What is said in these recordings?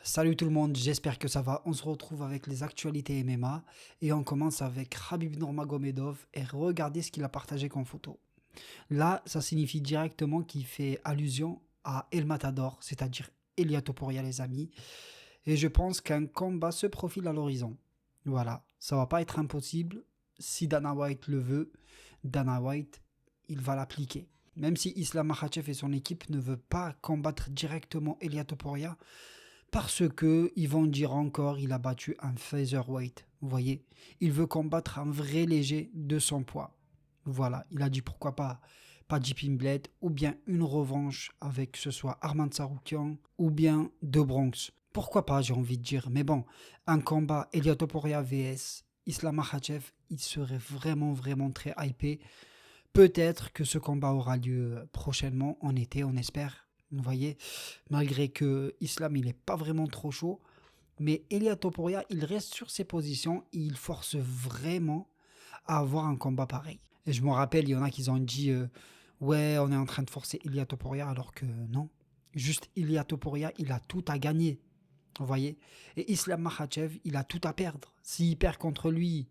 Salut tout le monde, j'espère que ça va. On se retrouve avec les actualités MMA et on commence avec Khabib Nurmagomedov et regardez ce qu'il a partagé comme photo. Là, ça signifie directement qu'il fait allusion à El Matador, c'est-à-dire Ilia Topuria les amis. Et je pense qu'un combat se profile à l'horizon. Voilà, ça va pas être impossible. Si Dana White le veut, Dana White, il va l'appliquer. Même si Islam Makhachev et son équipe ne veulent pas combattre directement Ilia Topuria, parce que ils vont dire encore il a battu un featherweight. Vous voyez, il veut combattre un vrai léger de son poids. Voilà, il a dit pourquoi pas JP Bled ou bien une revanche avec que ce soit Arman Tsarukyan ou bien De Bronx. Pourquoi pas, j'ai envie de dire. Mais bon, un combat Ilia Topuria vs Islam Makhachev, il serait vraiment très hypé. Peut-être que ce combat aura lieu prochainement en été, on espère. Vous voyez, malgré que Islam, il n'est pas vraiment trop chaud. Mais Ilia Topuria, il reste sur ses positions et il force vraiment à avoir un combat pareil. Et je me rappelle, il y en a qui ont dit ouais, on est en train de forcer Ilia Topuria, alors que non. Juste Ilia Topuria, il a tout à gagner. Vous voyez. Et Islam Makhachev, il a tout à perdre. S'il perd contre lui,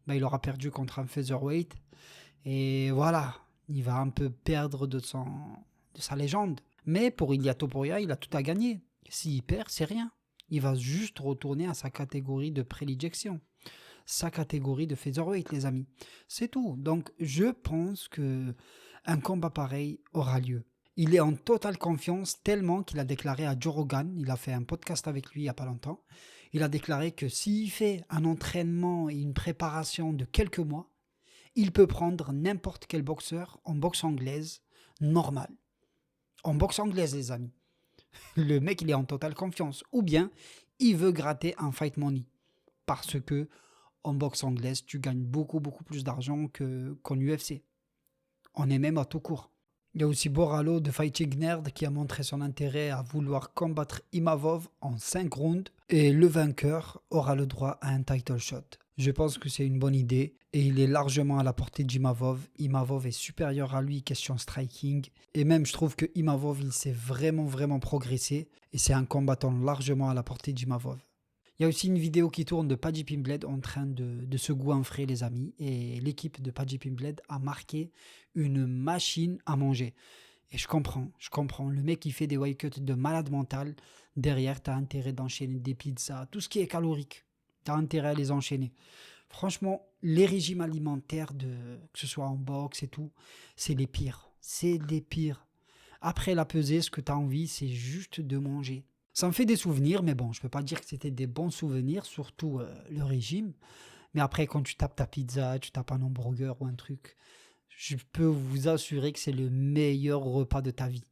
il aura perdu contre un featherweight. Et voilà, il va un peu perdre de sa légende. Mais pour Ilia Topuria, il a tout à gagner. S'il perd, c'est rien. Il va juste retourner à sa catégorie de prédilection. Sa catégorie de featherweight, les amis. C'est tout. Donc, je pense que un combat pareil aura lieu. Il est en totale confiance tellement qu'il a déclaré à Joe Rogan, il a fait un podcast avec lui il n'y a pas longtemps, il a déclaré que s'il fait un entraînement et une préparation de quelques mois, il peut prendre n'importe quel boxeur en boxe anglaise normal. En boxe anglaise, les amis. Le mec, il est en totale confiance. Ou bien, il veut gratter un fight money. Parce que en boxe anglaise, tu gagnes beaucoup plus d'argent qu'en UFC. On est même à tout court. Il y a aussi Boralo de Fighting Nerd qui a montré son intérêt à vouloir combattre Imavov en 5 rounds et le vainqueur aura le droit à un title shot. Je pense que c'est une bonne idée et il est largement à la portée d'Imavov. Imavov est supérieur à lui question striking et même je trouve que Imavov il s'est vraiment progressé et c'est un combattant largement à la portée d'Imavov. Il y a aussi une vidéo qui tourne de Paddy Pimblett en train de se goinfrer, les amis. Et l'équipe de Paddy Pimblett a marqué une machine à manger. Et je comprends. Le mec, il fait des weight cuts de malade mental. Derrière, tu as intérêt d'enchaîner des pizzas, tout ce qui est calorique. Tu as intérêt à les enchaîner. Franchement, les régimes alimentaires, que ce soit en boxe et tout, c'est les pires. C'est les pires. Après la pesée, ce que tu as envie, c'est juste de manger. Ça me fait des souvenirs, mais bon, je peux pas dire que c'était des bons souvenirs, surtout le régime. Mais après, quand tu tapes ta pizza, tu tapes un hamburger ou un truc, je peux vous assurer que c'est le meilleur repas de ta vie.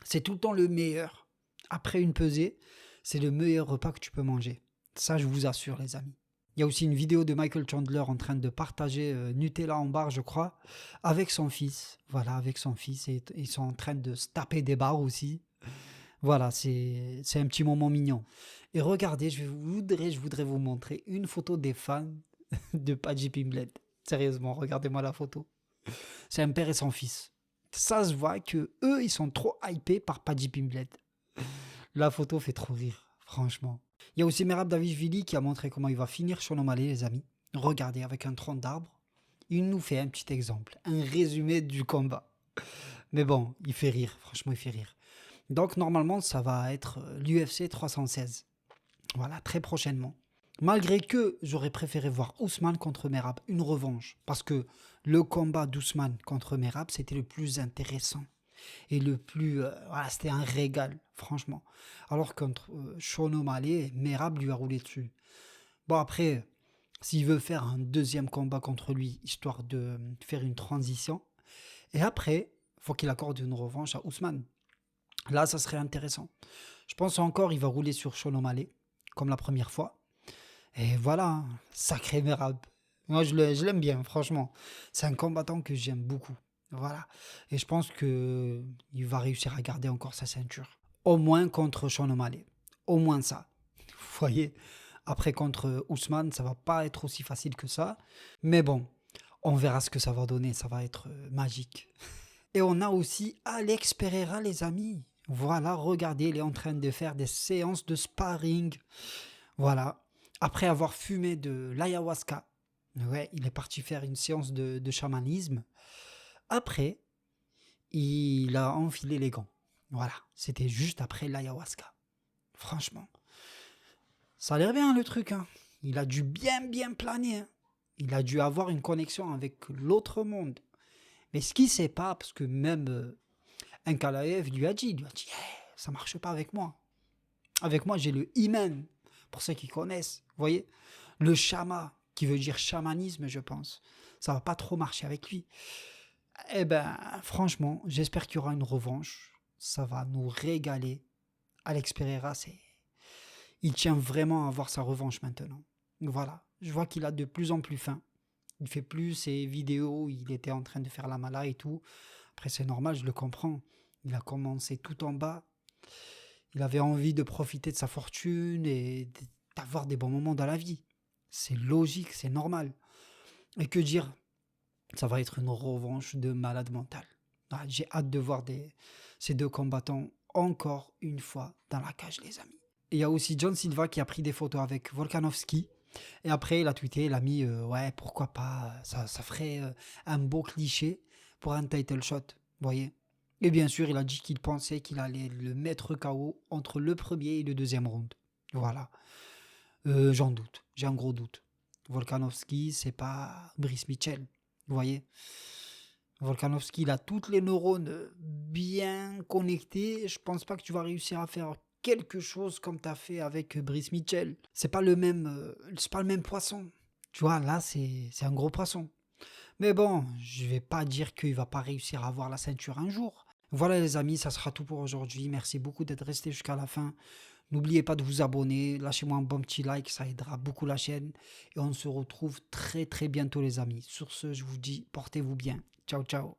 C'est tout le temps le meilleur. Après une pesée, c'est le meilleur repas que tu peux manger. Ça, je vous assure, les amis. Il y a aussi une vidéo de Michael Chandler en train de partager Nutella en barre, je crois, avec son fils. Voilà, avec son fils. Et ils sont en train de se taper des barres aussi. Voilà, c'est un petit moment mignon. Et regardez, je voudrais vous montrer une photo des fans de Paddy Pimblett. Sérieusement, regardez-moi la photo. C'est un père et son fils. Ça se voit que eux, ils sont trop hypés par Paddy Pimblett. La photo fait trop rire, franchement. Il y a aussi Merab Davishvili qui a montré comment il va finir Sean O'Malley, les amis. Regardez, avec un tronc d'arbre, il nous fait un petit exemple, un résumé du combat. Mais bon, il fait rire, franchement, il fait rire. Donc normalement, ça va être l'UFC 316. Voilà, très prochainement. Malgré que j'aurais préféré voir Ousmane contre Merab, une revanche. Parce que le combat d'Ousmane contre Merab, c'était le plus intéressant. Et le plus... voilà, c'était un régal, franchement. Alors contre Sean O'Malley, Merab lui a roulé dessus. Bon, après, s'il veut faire un deuxième combat contre lui, histoire de faire une transition, et après, il faut qu'il accorde une revanche à Ousmane. Là, ça serait intéressant. Je pense encore il va rouler sur Sean O'Malley, comme la première fois. Et voilà, hein, sacré Merab. Moi, je l'aime bien, franchement. C'est un combattant que j'aime beaucoup. Voilà. Et je pense que il va réussir à garder encore sa ceinture. Au moins contre Sean O'Malley. Au moins ça. Vous voyez. Après, contre Ousmane, ça va pas être aussi facile que ça. Mais bon, on verra ce que ça va donner. Ça va être magique. Et on a aussi Alex Pereira, les amis. Voilà, regardez, il est en train de faire des séances de sparring. Voilà. Après avoir fumé de l'ayahuasca, ouais, il est parti faire une séance de chamanisme. Après, il a enfilé les gants. Voilà, c'était juste après l'ayahuasca. Franchement, ça a l'air bien le truc, hein. Il a dû bien planer, hein. Il a dû avoir une connexion avec l'autre monde. Mais ce qu'il sait pas, parce que même Nkalaev lui a dit, hey, ça marche pas avec moi. Avec moi, j'ai le Iman, pour ceux qui connaissent. Vous voyez, le Shama, qui veut dire chamanisme, je pense. Ça va pas trop marcher avec lui. Eh ben, franchement, j'espère qu'il y aura une revanche. Ça va nous régaler. Alex Pereira, il tient vraiment à avoir sa revanche maintenant. Voilà, je vois qu'il a de plus en plus faim. Il fait plus ses vidéos, il était en train de faire la mala et tout. Après, c'est normal, je le comprends. Il a commencé tout en bas. Il avait envie de profiter de sa fortune et d'avoir des bons moments dans la vie. C'est logique, c'est normal. Et que dire, ça va être une revanche de malade mental. Ah, j'ai hâte de voir ces deux combattants encore une fois dans la cage, les amis. Et il y a aussi John Silva qui a pris des photos avec Volkanovski. Et après, il a tweeté, il a mis ouais, pourquoi pas, ça ferait un beau cliché pour un title shot, vous voyez. Et bien sûr, il a dit qu'il pensait qu'il allait le mettre KO entre le premier et le deuxième round. Voilà. J'en doute, j'ai un gros doute. Volkanovski, c'est pas Brice Mitchell, vous voyez. Volkanovski, il a toutes les neurones bien connectées. Je pense pas que tu vas réussir à faire quelque chose comme tu as fait avec Brice Mitchell. C'est pas le même poisson. Tu vois, là, c'est un gros poisson. Mais bon, je vais pas dire qu'il va pas réussir à avoir la ceinture un jour. Voilà les amis, ça sera tout pour aujourd'hui. Merci beaucoup d'être resté jusqu'à la fin. N'oubliez pas de vous abonner, lâchez-moi un bon petit like, ça aidera beaucoup la chaîne. Et on se retrouve très bientôt les amis. Sur ce, je vous dis, portez-vous bien. Ciao, ciao.